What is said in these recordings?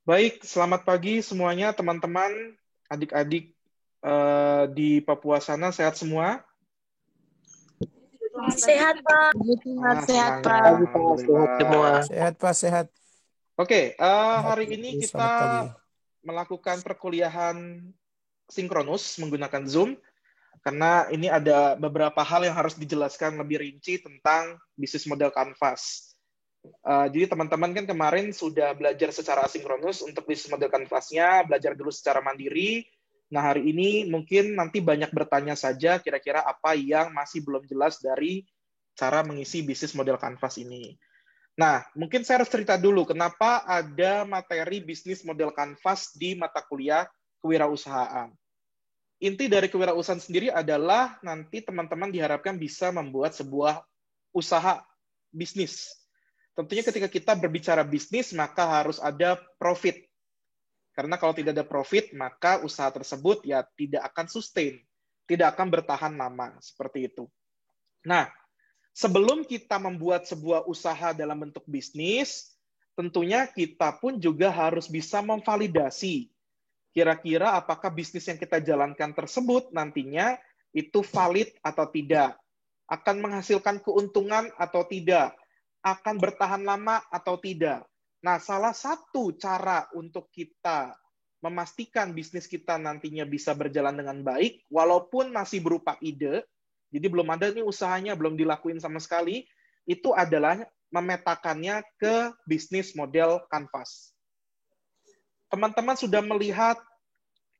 Baik, selamat pagi semuanya teman-teman, adik-adik di Papua sana sehat semua? Sehat, Pak. Senang ya, Pagi Pak, sehat semua. Alhamdulillah. Sehat Pak, sehat. Oke, hari ini Selamat kita pagi. melakukan perkuliahan sinkronus menggunakan Zoom, karena ini ada beberapa hal yang harus dijelaskan lebih rinci tentang bisnis model Canvas. Jadi teman-teman kan kemarin sudah belajar secara asinkronus untuk bisnis model Canvas-nya, belajar dulu secara mandiri. Nah, hari ini mungkin nanti banyak bertanya saja kira-kira apa yang masih belum jelas dari cara mengisi bisnis model Canvas ini. Nah, mungkin saya harus cerita dulu kenapa ada materi bisnis model Canvas di mata kuliah kewirausahaan. Inti dari kewirausahaan sendiri adalah nanti teman-teman diharapkan bisa membuat sebuah usaha bisnis. Tentunya ketika kita berbicara bisnis, maka harus ada profit. Karena kalau tidak ada profit, maka usaha tersebut ya tidak akan sustain, tidak akan bertahan lama, seperti itu. Nah, sebelum kita membuat sebuah usaha dalam bentuk bisnis, tentunya kita pun juga harus bisa memvalidasi kira-kira apakah bisnis yang kita jalankan tersebut nantinya itu valid atau tidak, akan menghasilkan keuntungan atau tidak, akan bertahan lama atau tidak. Nah, salah satu cara untuk kita memastikan bisnis kita nantinya bisa berjalan dengan baik, walaupun masih berupa ide, jadi belum ada nih usahanya, belum dilakuin sama sekali, itu adalah memetakannya ke bisnis model Canvas. Teman-teman sudah melihat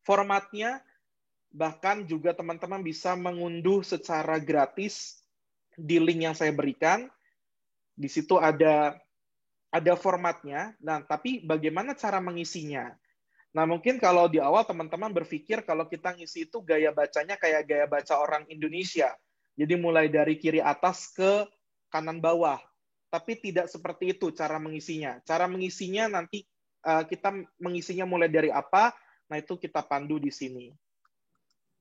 formatnya, bahkan juga teman-teman bisa mengunduh secara gratis di link yang saya berikan. Di situ ada formatnya. Nah, tapi bagaimana cara mengisinya? Nah, mungkin kalau di awal teman-teman berpikir kalau kita ngisi itu gaya bacanya kayak gaya baca orang Indonesia. Jadi mulai dari kiri atas ke kanan bawah. Tapi tidak seperti itu cara mengisinya. Cara mengisinya nanti kita mengisinya mulai dari apa? Nah, itu kita pandu di sini.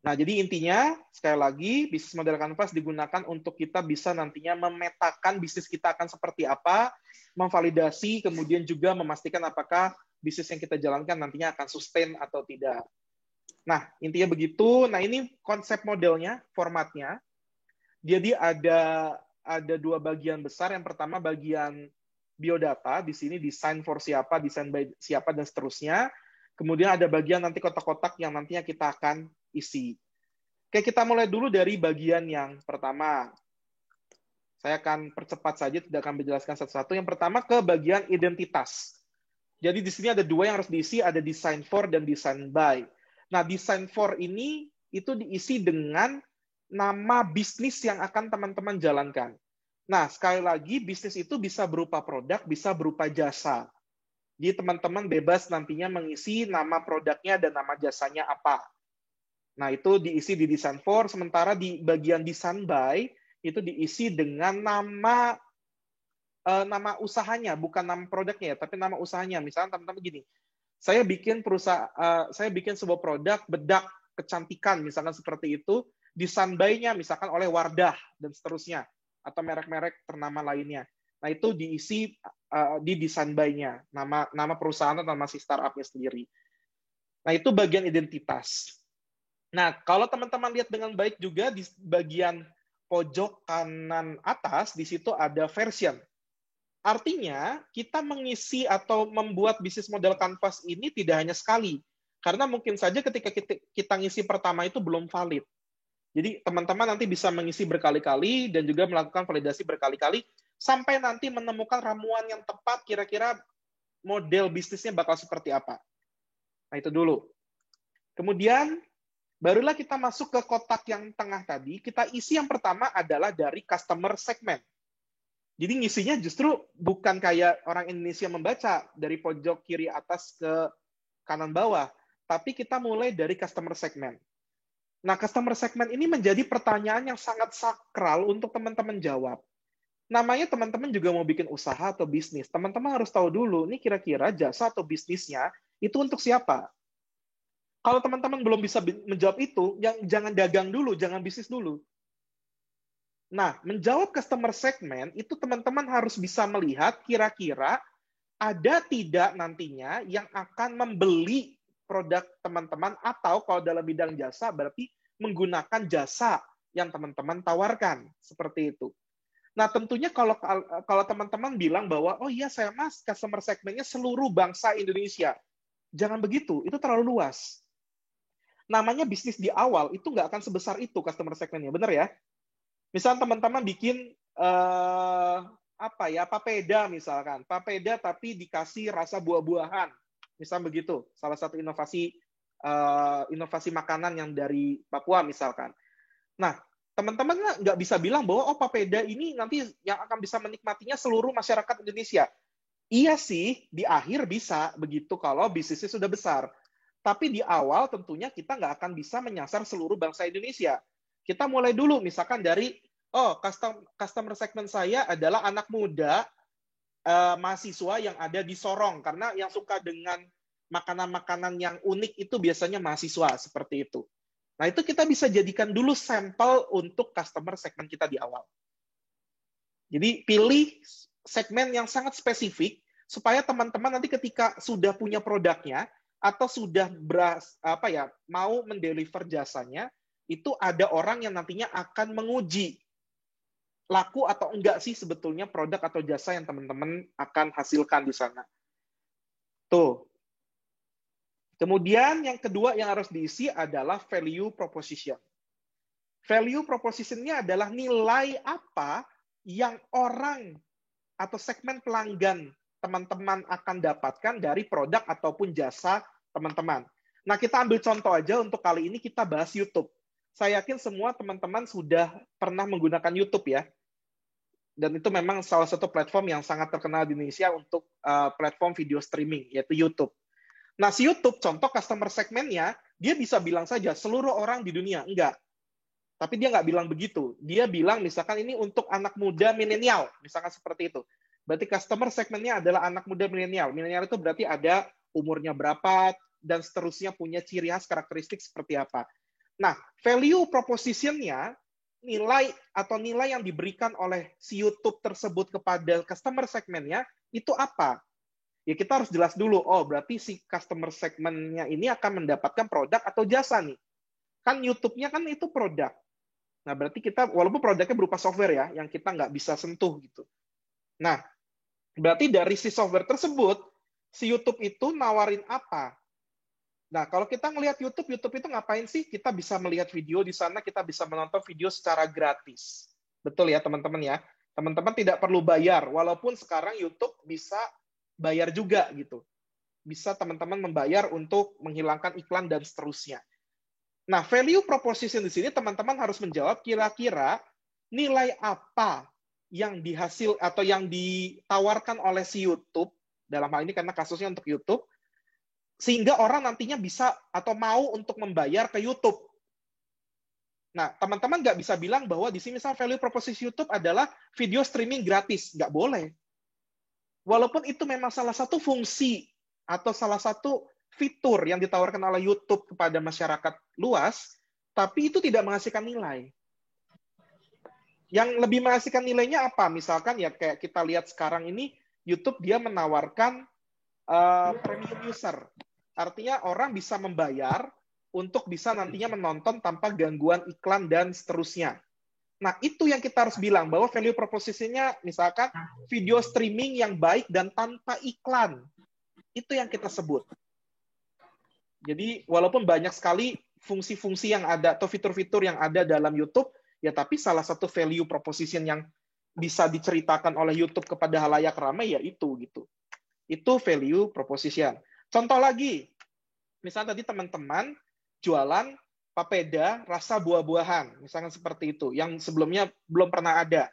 Nah, jadi intinya, sekali lagi, bisnis model Canvas digunakan untuk kita bisa nantinya memetakan bisnis kita akan seperti apa, memvalidasi, kemudian juga memastikan apakah bisnis yang kita jalankan nantinya akan sustain atau tidak. Nah, intinya begitu. Nah, ini konsep modelnya, formatnya. Jadi ada dua bagian besar. Yang pertama bagian biodata, di sini desain for siapa, desain by siapa, dan seterusnya. Kemudian ada bagian nanti kotak-kotak yang nantinya kita akan isi. Oke, kita mulai dulu dari bagian yang pertama. Saya akan percepat saja, tidak akan menjelaskan satu-satu. Yang pertama ke bagian identitas. Jadi di sini ada dua yang harus diisi, ada design for dan design by. Nah, design for ini itu diisi dengan nama bisnis yang akan teman-teman jalankan. Nah, sekali lagi, bisnis itu bisa berupa produk, bisa berupa jasa. Jadi teman-teman bebas nantinya mengisi nama produknya dan nama jasanya apa. Nah, itu diisi di design for, sementara di bagian design by, itu diisi dengan nama usahanya, bukan nama produknya, tapi nama usahanya. Misalnya teman-teman gini, saya bikin sebuah produk bedak kecantikan, misalkan seperti itu, design by-nya misalkan oleh Wardah, dan seterusnya, atau merek-merek ternama lainnya. Nah, itu diisi di design by-nya, nama perusahaan atau nama si startup-nya sendiri. Nah, itu bagian identitas. Nah, kalau teman-teman lihat dengan baik juga di bagian pojok kanan atas, di situ ada version. Artinya, kita mengisi atau membuat bisnis model Canvas ini tidak hanya sekali. Karena mungkin saja ketika kita ngisi pertama itu belum valid. Jadi, teman-teman nanti bisa mengisi berkali-kali dan juga melakukan validasi berkali-kali sampai nanti menemukan ramuan yang tepat kira-kira model bisnisnya bakal seperti apa. Nah, itu dulu. Kemudian, barulah kita masuk ke kotak yang tengah tadi. Kita isi yang pertama adalah dari customer segment. Jadi ngisinya justru bukan kayak orang Indonesia membaca dari pojok kiri atas ke kanan bawah, tapi kita mulai dari customer segment. Nah, customer segment ini menjadi pertanyaan yang sangat sakral untuk teman-teman jawab. Namanya teman-teman juga mau bikin usaha atau bisnis. Teman-teman harus tahu dulu, ini kira-kira jasa atau bisnisnya itu untuk siapa? Kalau teman-teman belum bisa menjawab itu, jangan dagang dulu, jangan bisnis dulu. Nah, menjawab customer segment, itu teman-teman harus bisa melihat kira-kira ada tidak nantinya yang akan membeli produk teman-teman, atau kalau dalam bidang jasa berarti menggunakan jasa yang teman-teman tawarkan, seperti itu. Nah, tentunya kalau teman-teman bilang bahwa, oh iya saya mas, customer segmennya seluruh bangsa Indonesia. Jangan begitu, itu terlalu luas. Namanya bisnis di awal, itu nggak akan sebesar itu customer segmennya, benar ya? Misal teman-teman bikin papeda misalkan, papeda tapi dikasih rasa buah-buahan, misal begitu, salah satu inovasi makanan yang dari Papua misalkan. Nah, teman-teman nggak bisa bilang bahwa oh papeda ini nanti yang akan bisa menikmatinya seluruh masyarakat Indonesia. Iya sih, di akhir bisa begitu kalau bisnisnya sudah besar. Tapi di awal tentunya kita nggak akan bisa menyasar seluruh bangsa Indonesia. Kita mulai dulu misalkan dari, oh customer segment saya adalah anak muda, mahasiswa yang ada di Sorong, karena yang suka dengan makanan-makanan yang unik itu biasanya mahasiswa, seperti itu. Nah, itu kita bisa jadikan dulu sampel untuk customer segment kita di awal. Jadi pilih segmen yang sangat spesifik supaya teman-teman nanti ketika sudah punya produknya atau sudah mau mendeliver jasanya, itu ada orang yang nantinya akan menguji laku atau enggak sih sebetulnya produk atau jasa yang teman-teman akan hasilkan di sana. Tuh. Kemudian yang kedua yang harus diisi adalah value proposition. Value proposition-nya adalah nilai apa yang orang atau segmen pelanggan teman-teman akan dapatkan dari produk ataupun jasa teman-teman. Nah, kita ambil contoh aja untuk kali ini kita bahas YouTube. Saya yakin semua teman-teman sudah pernah menggunakan YouTube ya. Dan itu memang salah satu platform yang sangat terkenal di Indonesia untuk platform video streaming, yaitu YouTube. Nah, si YouTube, contoh customer segmennya, dia bisa bilang saja seluruh orang di dunia. Enggak. Tapi dia nggak bilang begitu. Dia bilang misalkan ini untuk anak muda milenial, misalkan seperti itu. Berarti customer segmennya adalah anak muda milenial. Milenial itu berarti ada umurnya berapa, dan seterusnya punya ciri khas karakteristik seperti apa. Nah, value proposition-nya, nilai yang diberikan oleh si YouTube tersebut kepada customer segmennya, itu apa? Ya kita harus jelas dulu, oh berarti si customer segmennya ini akan mendapatkan produk atau jasa nih. Kan YouTube-nya kan itu produk. Nah, berarti kita, walaupun produknya berupa software ya, yang kita nggak bisa sentuh gitu. Nah, berarti dari si software tersebut, si YouTube itu nawarin apa? Nah, kalau kita ngelihat YouTube itu ngapain sih? Kita bisa melihat video di sana, kita bisa menonton video secara gratis. Betul ya, teman-teman ya? Teman-teman tidak perlu bayar, walaupun sekarang YouTube bisa bayar juga gitu. Bisa teman-teman membayar untuk menghilangkan iklan dan seterusnya. Nah, value proposition di sini teman-teman harus menjawab kira-kira nilai apa yang dihasil atau yang ditawarkan oleh si YouTube, dalam hal ini karena kasusnya untuk YouTube, sehingga orang nantinya bisa atau mau untuk membayar ke YouTube. Nah, teman-teman nggak bisa bilang bahwa di sini misal value proposition YouTube adalah video streaming gratis. Nggak boleh. Walaupun itu memang salah satu fungsi atau salah satu fitur yang ditawarkan oleh YouTube kepada masyarakat luas, tapi itu tidak menghasilkan nilai. Yang lebih menghasilkan nilainya apa? Misalkan ya kayak kita lihat sekarang ini, YouTube dia menawarkan premium user. Artinya orang bisa membayar untuk bisa nantinya menonton tanpa gangguan iklan dan seterusnya. Nah, itu yang kita harus bilang, bahwa value proposition-nya misalkan video streaming yang baik dan tanpa iklan. Itu yang kita sebut. Jadi, walaupun banyak sekali fungsi-fungsi yang ada atau fitur-fitur yang ada dalam YouTube, ya tapi salah satu value proposition yang bisa diceritakan oleh YouTube kepada halayak ramai ya itu gitu. Itu value proposition. Contoh lagi, misalnya tadi teman-teman jualan papeda rasa buah-buahan, misalnya seperti itu, yang sebelumnya belum pernah ada.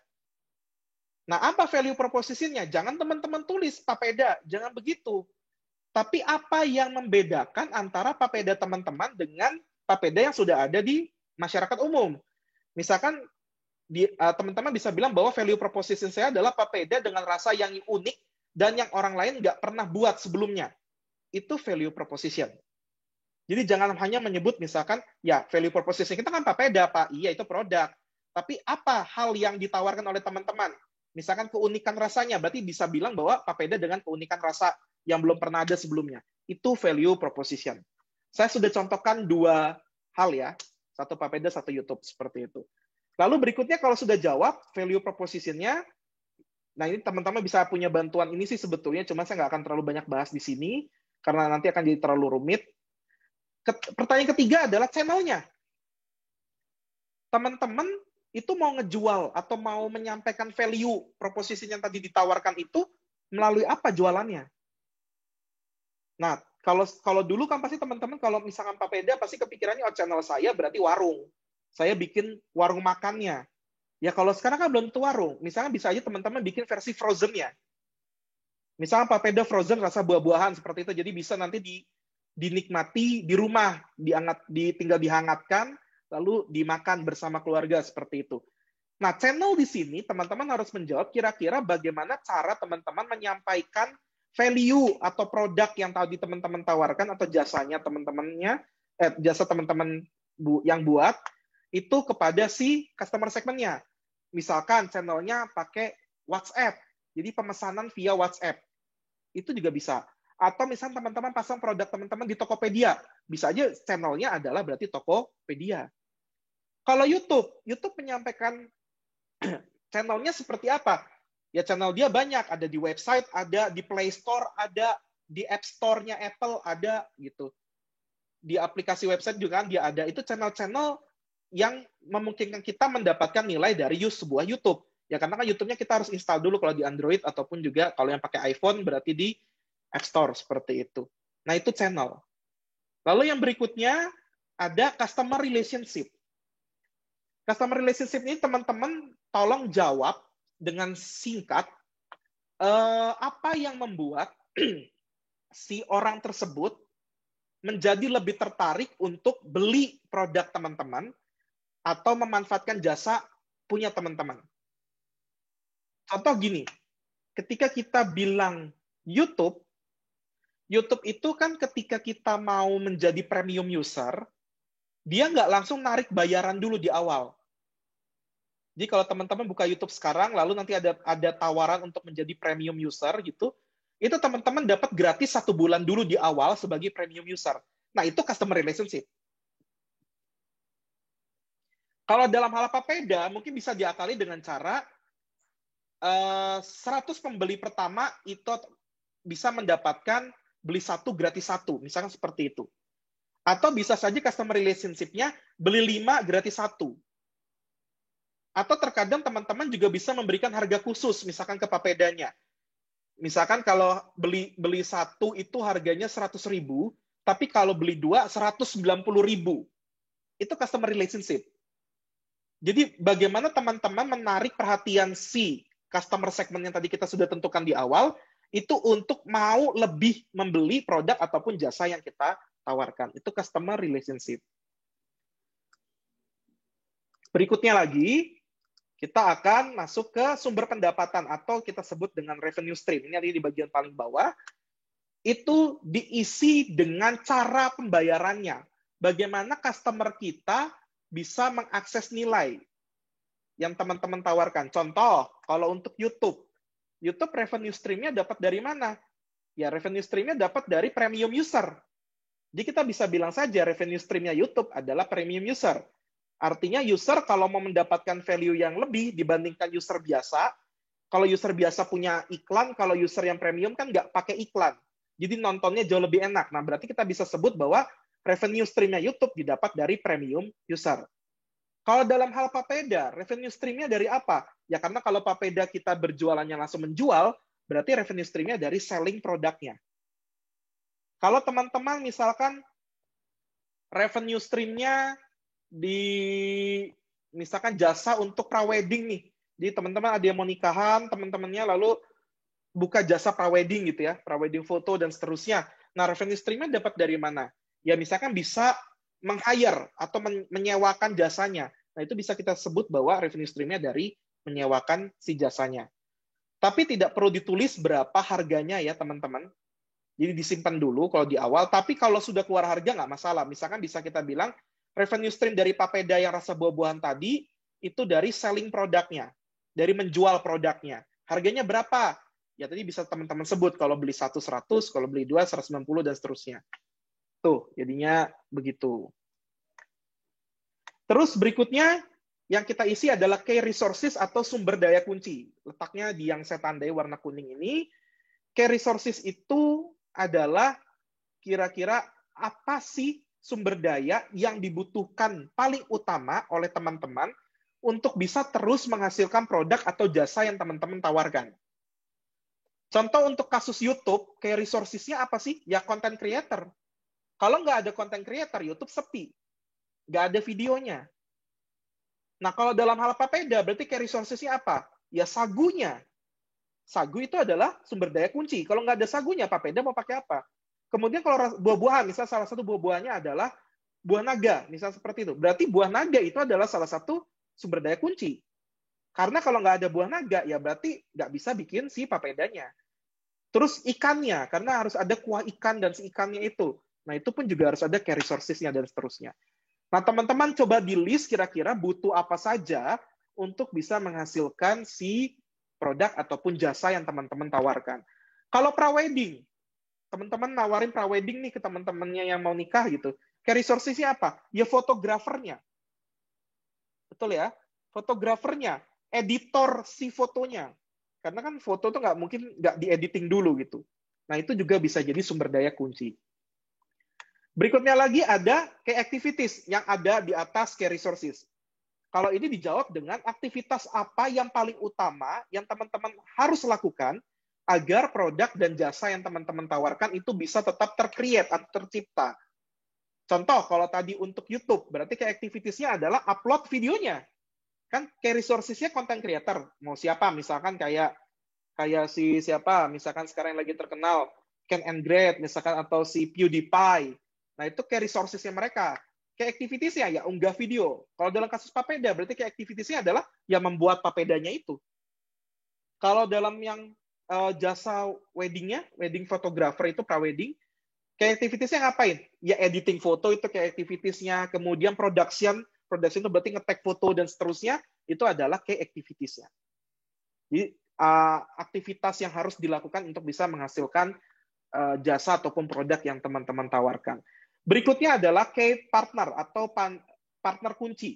Nah, apa value proposition-nya? Jangan teman-teman tulis papeda, jangan begitu. Tapi apa yang membedakan antara papeda teman-teman dengan papeda yang sudah ada di masyarakat umum? Misalkan teman-teman bisa bilang bahwa value proposition saya adalah papeda dengan rasa yang unik dan yang orang lain nggak pernah buat sebelumnya. Itu value proposition. Jadi jangan hanya menyebut misalkan, ya value proposition kita kan papeda, Pak. Iya, itu produk. Tapi apa hal yang ditawarkan oleh teman-teman? Misalkan keunikan rasanya, berarti bisa bilang bahwa papeda dengan keunikan rasa yang belum pernah ada sebelumnya. Itu value proposition. Saya sudah contohkan 2 hal ya, satu papeda, satu YouTube, seperti itu. Lalu berikutnya kalau sudah jawab value proposition-nya, nah ini teman-teman bisa punya bantuan ini sih sebetulnya, cuma saya nggak akan terlalu banyak bahas di sini, karena nanti akan jadi terlalu rumit. Pertanyaan ketiga adalah channel-nya. Teman-teman itu mau ngejual atau mau menyampaikan value proposition yang tadi ditawarkan itu melalui apa jualannya? Nah, kalau dulu kan pasti teman-teman kalau misalkan papeda pasti kepikirannya oh channel saya berarti warung. Saya bikin warung makannya. Ya kalau sekarang kan belum tentu warung. Misalnya bisa aja teman-teman bikin versi frozen-nya. Misalnya papeda frozen rasa buah-buahan seperti itu. Jadi bisa nanti dinikmati di rumah, tinggal dihangatkan, lalu dimakan bersama keluarga seperti itu. Nah, channel di sini teman-teman harus menjawab kira-kira bagaimana cara teman-teman menyampaikan value atau produk yang tadi teman-teman tawarkan atau jasanya jasa teman-teman yang buat itu kepada si customer segmentnya. Misalkan channelnya pakai WhatsApp, jadi pemesanan via WhatsApp. Itu juga bisa. Atau misalnya teman-teman pasang produk teman-teman di Tokopedia. Bisa aja channelnya adalah berarti Tokopedia. Kalau YouTube menyampaikan channelnya seperti apa? Ya channel dia banyak. Ada di website, ada di Play Store, ada di App Store-nya Apple, ada gitu. Di aplikasi website juga kan dia ada. Itu channel-channel yang memungkinkan kita mendapatkan nilai dari sebuah YouTube. Ya karena kan YouTube-nya kita harus install dulu kalau di Android ataupun juga kalau yang pakai iPhone berarti di App Store seperti itu. Nah, itu channel. Lalu yang berikutnya ada customer relationship. Customer relationship ini teman-teman tolong jawab dengan singkat apa yang membuat si orang tersebut menjadi lebih tertarik untuk beli produk teman-teman atau memanfaatkan jasa punya teman-teman. Contoh gini, ketika kita bilang YouTube itu kan ketika kita mau menjadi premium user, dia nggak langsung narik bayaran dulu di awal. Jadi kalau teman-teman buka YouTube sekarang, lalu nanti ada tawaran untuk menjadi premium user gitu, itu teman-teman dapat gratis 1 bulan dulu di awal sebagai premium user. Nah, itu customer relationship. Kalau dalam hal papeda, mungkin bisa diakali dengan cara 100 pembeli pertama itu bisa mendapatkan beli 1 gratis 1, misalkan seperti itu. Atau bisa saja customer relationship-nya beli 5 gratis 1. Atau terkadang teman-teman juga bisa memberikan harga khusus, misalkan ke papedanya. Misalkan kalau beli 1 itu harganya 100.000, tapi kalau beli 2, 190.000. Itu customer relationship. Jadi bagaimana teman-teman menarik perhatian si customer segment yang tadi kita sudah tentukan di awal, itu untuk mau lebih membeli produk ataupun jasa yang kita tawarkan. Itu customer relationship. Berikutnya lagi, kita akan masuk ke sumber pendapatan atau kita sebut dengan revenue stream. Ini ada di bagian paling bawah. Itu diisi dengan cara pembayarannya. Bagaimana customer kita bisa mengakses nilai yang teman-teman tawarkan. Contoh, kalau untuk YouTube revenue stream-nya dapat dari mana? Ya, revenue stream-nya dapat dari premium user. Jadi kita bisa bilang saja revenue stream-nya YouTube adalah premium user. Artinya user kalau mau mendapatkan value yang lebih dibandingkan user biasa, kalau user biasa punya iklan, kalau user yang premium kan nggak pakai iklan. Jadi nontonnya jauh lebih enak. Nah, berarti kita bisa sebut bahwa revenue stream-nya YouTube didapat dari premium user. Kalau dalam hal papeda, revenue stream-nya dari apa? Ya karena kalau papeda kita berjualannya langsung menjual, berarti revenue stream-nya dari selling produknya. Kalau teman-teman misalkan revenue stream-nya misalkan jasa untuk prawedding nih. Jadi teman-teman ada yang mau nikahan, teman-temannya lalu buka jasa prawedding gitu ya, prawedding foto dan seterusnya. Nah, revenue stream-nya dapat dari mana? Ya misalkan bisa meng-hire atau menyewakan jasanya. Nah, itu bisa kita sebut bahwa revenue stream-nya dari menyewakan si jasanya. Tapi tidak perlu ditulis berapa harganya ya, teman-teman. Jadi disimpan dulu kalau di awal, tapi kalau sudah keluar harga nggak masalah. Misalkan bisa kita bilang, revenue stream dari papeda yang rasa buah-buahan tadi, itu dari selling produknya. dari menjual produknya. Harganya berapa? Ya tadi bisa teman-teman sebut, kalau beli 100, kalau beli 2, 190, dan seterusnya. Tuh, jadinya begitu. Terus berikutnya, yang kita isi adalah key resources atau sumber daya kunci. Letaknya di yang saya tandai warna kuning ini. Key resources itu adalah kira-kira apa sih sumber daya yang dibutuhkan paling utama oleh teman-teman untuk bisa terus menghasilkan produk atau jasa yang teman-teman tawarkan. Contoh untuk kasus YouTube, key resources-nya apa sih? Ya content creator. Kalau nggak ada content creator, YouTube sepi. Nggak ada videonya. Nah, kalau dalam hal Papeda, berarti key resources-nya apa? Ya sagunya. Sagu itu adalah sumber daya kunci. Kalau nggak ada sagunya, Papeda mau pakai apa? Kemudian kalau buah-buahan, misalnya salah satu buah-buahannya adalah buah naga, misalnya seperti itu. Berarti buah naga itu adalah salah satu sumber daya kunci. Karena kalau nggak ada buah naga, ya berarti nggak bisa bikin si papedanya. Terus ikannya, karena harus ada kuah ikan dan si ikannya itu. Nah, itu pun juga harus ada key resources-nya dan seterusnya. Nah, teman-teman coba di list kira-kira butuh apa saja untuk bisa menghasilkan si produk ataupun jasa yang teman-teman tawarkan. Kalau pra-wedding, teman-teman nawarin pra-wedding nih ke teman-temannya yang mau nikah gitu. Key resources-nya apa? Ya fotografernya. Betul ya? Fotografernya, editor si fotonya. Karena kan foto tuh nggak mungkin nggak diediting dulu gitu. Nah, itu juga bisa jadi sumber daya kunci. Berikutnya lagi ada key activities yang ada di atas key resources. Kalau ini dijawab dengan aktivitas apa yang paling utama yang teman-teman harus lakukan agar produk dan jasa yang teman-teman tawarkan itu bisa tetap tercreate atau tercipta. Contoh, kalau tadi untuk YouTube, berarti key activities-nya adalah upload videonya. Kan key resources-nya content creator. Mau siapa? Misalkan kayak si siapa? Misalkan sekarang yang lagi terkenal, Ken and Greg, misalkan, atau si PewDiePie. Nah, itu key resources-nya mereka. Key activities-nya ya unggah video. Kalau dalam kasus Papeda, berarti key activities-nya adalah ya membuat papedanya itu. Kalau dalam yang jasa wedding-nya, wedding photographer itu pra-wedding, key activities-nya ngapain? Ya editing foto itu key activities-nya, kemudian production itu berarti nge-tag foto dan seterusnya, itu adalah key activities-nya. Jadi aktivitas yang harus dilakukan untuk bisa menghasilkan jasa ataupun produk yang teman-teman tawarkan. Berikutnya adalah key partner atau partner kunci.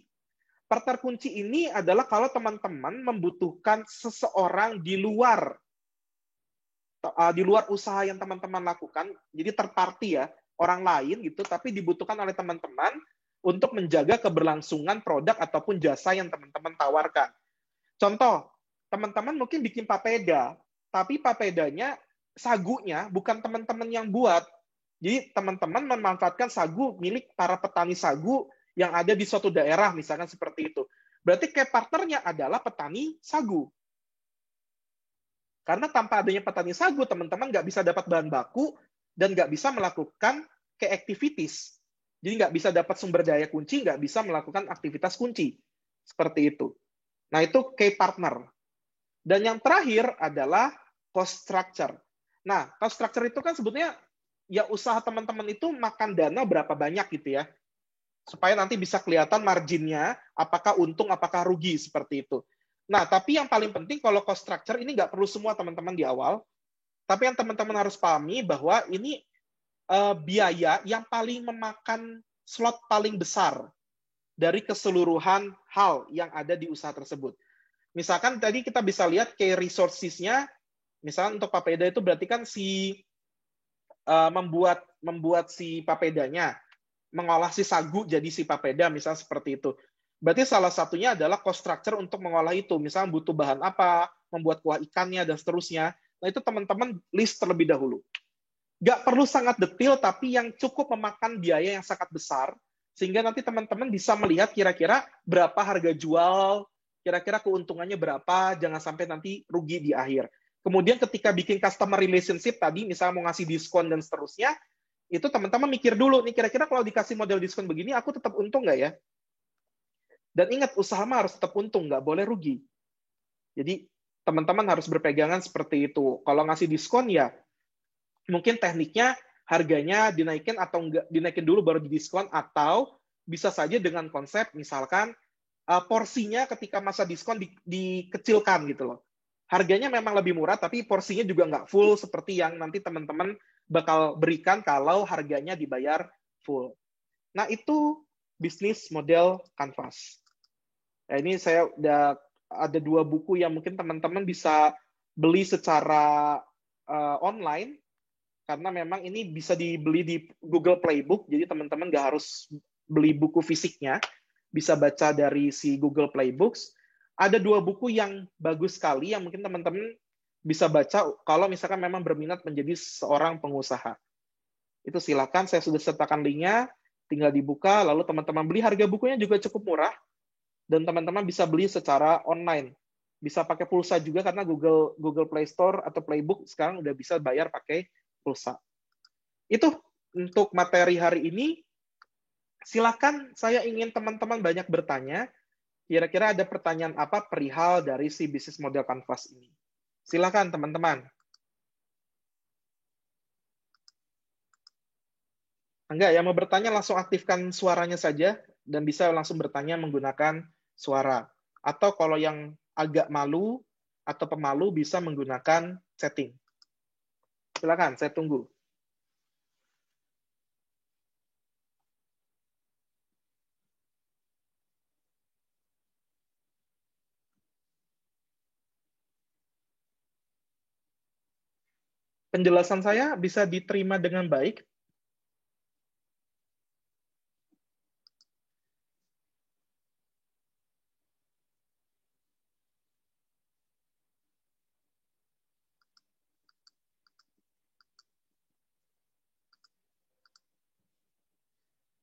Partner kunci ini adalah kalau teman-teman membutuhkan seseorang di luar usaha yang teman-teman lakukan, jadi third party ya, orang lain gitu, tapi dibutuhkan oleh teman-teman untuk menjaga keberlangsungan produk ataupun jasa yang teman-teman tawarkan. Contoh, teman-teman mungkin bikin papeda, tapi papedanya, sagunya bukan teman-teman yang buat. Jadi teman-teman memanfaatkan sagu milik para petani sagu yang ada di suatu daerah, misalkan seperti itu. Berarti kayak partnernya adalah petani sagu. Karena tanpa adanya petani sagu, teman-teman nggak bisa dapat bahan baku dan nggak bisa melakukan key activities. Jadi nggak bisa dapat sumber daya kunci, nggak bisa melakukan aktivitas kunci. Seperti itu. Nah, itu key partner. Dan yang terakhir adalah cost structure. Nah, cost structure itu kan sebetulnya ya usaha teman-teman itu makan dana berapa banyak gitu ya. Supaya nanti bisa kelihatan marginnya, apakah untung, apakah rugi, seperti itu. Nah, tapi yang paling penting kalau cost structure ini nggak perlu semua teman-teman di awal, tapi yang teman-teman harus pahami bahwa ini biaya yang paling memakan slot paling besar dari keseluruhan hal yang ada di usaha tersebut. Misalkan tadi kita bisa lihat key resources-nya, misalkan untuk papeda itu berarti kan membuat si papedanya, mengolah si sagu jadi si papeda, misalnya seperti itu. Berarti salah satunya adalah cost structure untuk mengolah itu. Misalnya butuh bahan apa, membuat kuah ikannya, dan seterusnya. Nah, itu teman-teman list terlebih dahulu. Nggak perlu sangat detail, tapi yang cukup memakan biaya yang sangat besar, sehingga nanti teman-teman bisa melihat kira-kira berapa harga jual, kira-kira keuntungannya berapa, jangan sampai nanti rugi di akhir. Kemudian ketika bikin customer relationship tadi, misalnya mau ngasih diskon dan seterusnya, itu teman-teman mikir dulu, nih kira-kira kalau dikasih model diskon begini, aku tetap untung nggak ya? Dan ingat, usaha mah harus tetap untung, nggak boleh rugi. Jadi, teman-teman harus berpegangan seperti itu. Kalau ngasih diskon, ya mungkin tekniknya harganya dinaikin atau enggak, dinaikin dulu baru didiskon, atau bisa saja dengan konsep, misalkan porsinya ketika masa diskon dikecilkan gitu loh. Harganya memang lebih murah, tapi porsinya juga nggak full seperti yang nanti teman-teman bakal berikan kalau harganya dibayar full. Nah, itu bisnis model Canvas. Nah, ini saya udah ada 2 buku yang mungkin teman-teman bisa beli secara online, karena memang ini bisa dibeli di Google Playbook, jadi teman-teman nggak harus beli buku fisiknya, bisa baca dari si Google Playbooks. Ada 2 buku yang bagus sekali yang mungkin teman-teman bisa baca kalau misalkan memang berminat menjadi seorang pengusaha. Itu silakan, saya sudah sertakan linknya, tinggal dibuka, lalu teman-teman beli. Harga bukunya juga cukup murah, dan teman-teman bisa beli secara online. Bisa pakai pulsa juga karena Google Play Store atau Playbook sekarang udah bisa bayar pakai pulsa. Itu untuk materi hari ini. Silakan, saya ingin teman-teman banyak bertanya. Kira-kira ada pertanyaan apa perihal dari si bisnis model Canvas ini? Silakan teman-teman. Enggak, yang mau bertanya langsung aktifkan suaranya saja dan bisa langsung bertanya menggunakan suara. Atau kalau yang agak malu atau pemalu bisa menggunakan chatting. Silakan, saya tunggu. Penjelasan saya bisa diterima dengan baik?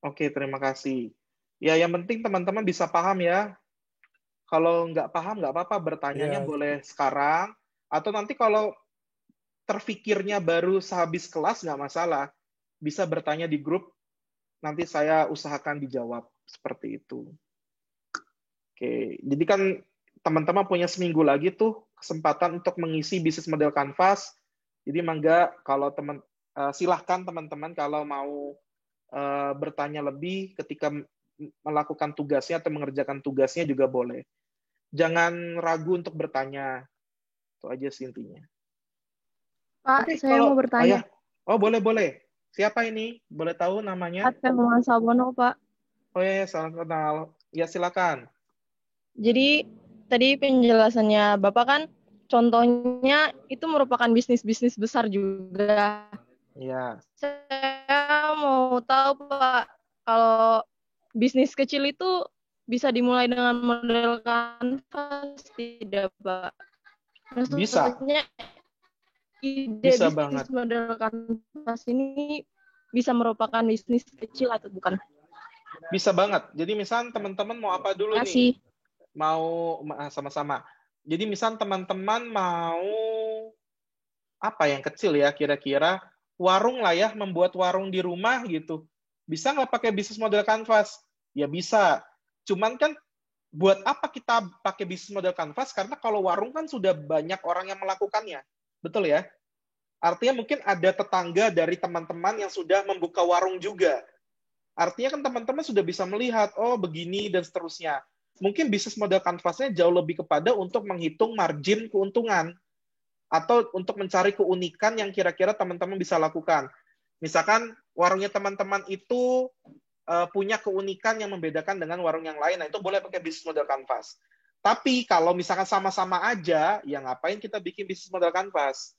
Oke, terima kasih. Ya, yang penting teman-teman bisa paham ya. Kalau nggak paham, nggak apa-apa, bertanyanya Iya, boleh sekarang, atau nanti kalau terfikirnya baru sehabis kelas, nggak masalah. Bisa bertanya di grup, nanti saya usahakan dijawab. Seperti itu. Oke, jadi kan teman-teman punya seminggu lagi tuh kesempatan untuk mengisi bisnis model Canvas. Jadi mangga kalau silahkan teman-teman kalau mau bertanya lebih ketika melakukan tugasnya atau mengerjakan tugasnya juga boleh. Jangan ragu untuk bertanya. Itu aja sih intinya. Pak, Oke, saya kalau mau bertanya. oh boleh. Siapa ini? Boleh tahu namanya? Ateng Sabono, Pak. Oh ya, salam kenal. Ya, silakan. Jadi, tadi penjelasannya Bapak kan, contohnya itu merupakan bisnis-bisnis besar juga. Ya, Saya mau tahu, Pak, kalau bisnis kecil itu bisa dimulai dengan model kanvas, tidak, Pak? bisa. Maksudnya, ide Bisa bisnis banget. model kanvas ini bisa merupakan bisnis kecil atau bukan? Bisa banget. Jadi misal teman-teman mau apa dulu Terima nih? kasih. Mau sama-sama. Jadi misal teman-teman mau apa yang kecil ya kira-kira? Warung lah ya, membuat warung di rumah gitu. Bisa nggak pakai bisnis model Canvas? Ya bisa. Cuman kan buat apa kita pakai bisnis model Canvas? Karena kalau warung kan sudah banyak orang yang melakukannya. Betul ya? Artinya mungkin ada tetangga dari teman-teman yang sudah membuka warung juga. Artinya kan teman-teman sudah bisa melihat, oh begini dan seterusnya. Mungkin bisnis model Canvas-nya jauh lebih kepada untuk menghitung margin keuntungan atau untuk mencari keunikan yang kira-kira teman-teman bisa lakukan. Misalkan warungnya teman-teman itu punya keunikan yang membedakan dengan warung yang lain, nah itu boleh pakai bisnis model Canvas. Tapi kalau misalkan sama-sama aja, ya ngapain kita bikin bisnis model Canvas?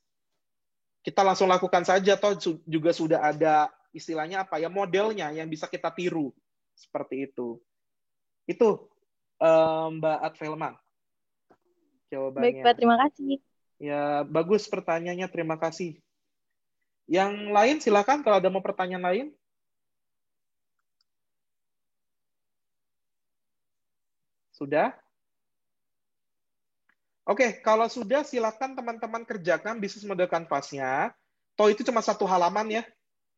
Kita langsung lakukan saja, toh juga sudah ada istilahnya apa ya, modelnya yang bisa kita tiru. Seperti itu. Itu Mbak Advelma Baik, jawabannya. Pak. Terima kasih. Ya, bagus pertanyaannya, terima kasih. Yang lain silakan kalau ada mau pertanyaan lain. Sudah? Oke, kalau sudah silakan teman-teman kerjakan bisnis model kanvasnya. Toh itu cuma 1 halaman ya.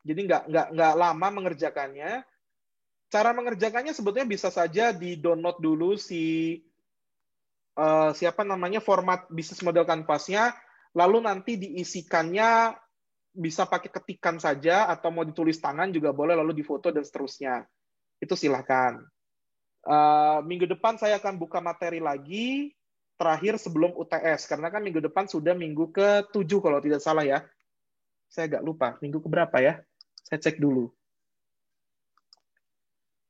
Jadi nggak lama mengerjakannya. Cara mengerjakannya sebetulnya bisa saja di-download dulu siapa namanya format bisnis model kanvasnya, lalu nanti diisikannya bisa pakai ketikan saja atau mau ditulis tangan juga boleh, lalu difoto dan seterusnya. Itu silahkan. Minggu depan saya akan buka materi lagi, terakhir sebelum UTS, karena kan minggu depan sudah minggu ke-7 kalau tidak salah ya. Saya agak lupa, minggu keberapa ya? Saya cek dulu.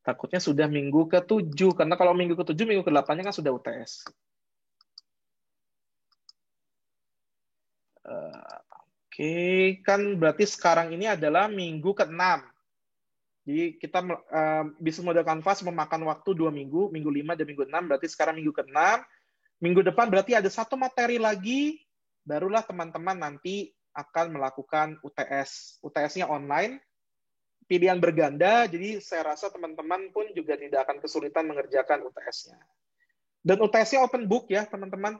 Takutnya sudah minggu ke-7, karena kalau minggu ke-7, minggu ke-8-nya kan sudah UTS. Oke, kan berarti sekarang ini adalah minggu ke-6. Jadi kita bisnis model Canvas memakan waktu 2 minggu, minggu 5 dan minggu 6, berarti sekarang minggu ke-6. Minggu depan berarti ada 1 materi lagi, barulah teman-teman nanti akan melakukan UTS. UTS-nya online, pilihan berganda, jadi saya rasa teman-teman pun juga tidak akan kesulitan mengerjakan UTS-nya. Dan UTS-nya open book ya, teman-teman.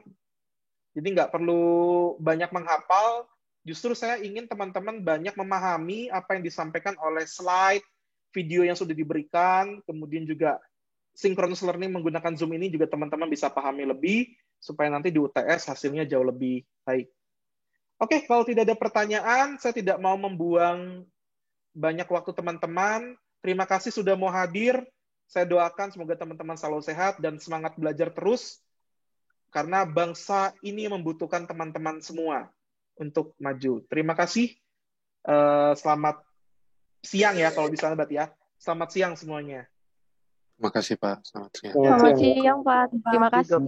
Jadi nggak perlu banyak menghafal, justru saya ingin teman-teman banyak memahami apa yang disampaikan oleh slide, video yang sudah diberikan, kemudian juga synchronous learning menggunakan Zoom ini juga teman-teman bisa pahami lebih, supaya nanti di UTS hasilnya jauh lebih baik. Oke, kalau tidak ada pertanyaan, saya tidak mau membuang banyak waktu teman-teman. Terima kasih sudah mau hadir. Saya doakan semoga teman-teman selalu sehat dan semangat belajar terus, karena bangsa ini membutuhkan teman-teman semua untuk maju. Terima kasih. Selamat siang ya, kalau di sana berarti ya. Selamat siang semuanya. Terima kasih Pak. Selamat siang. Selamat siang, Pak. Terima kasih.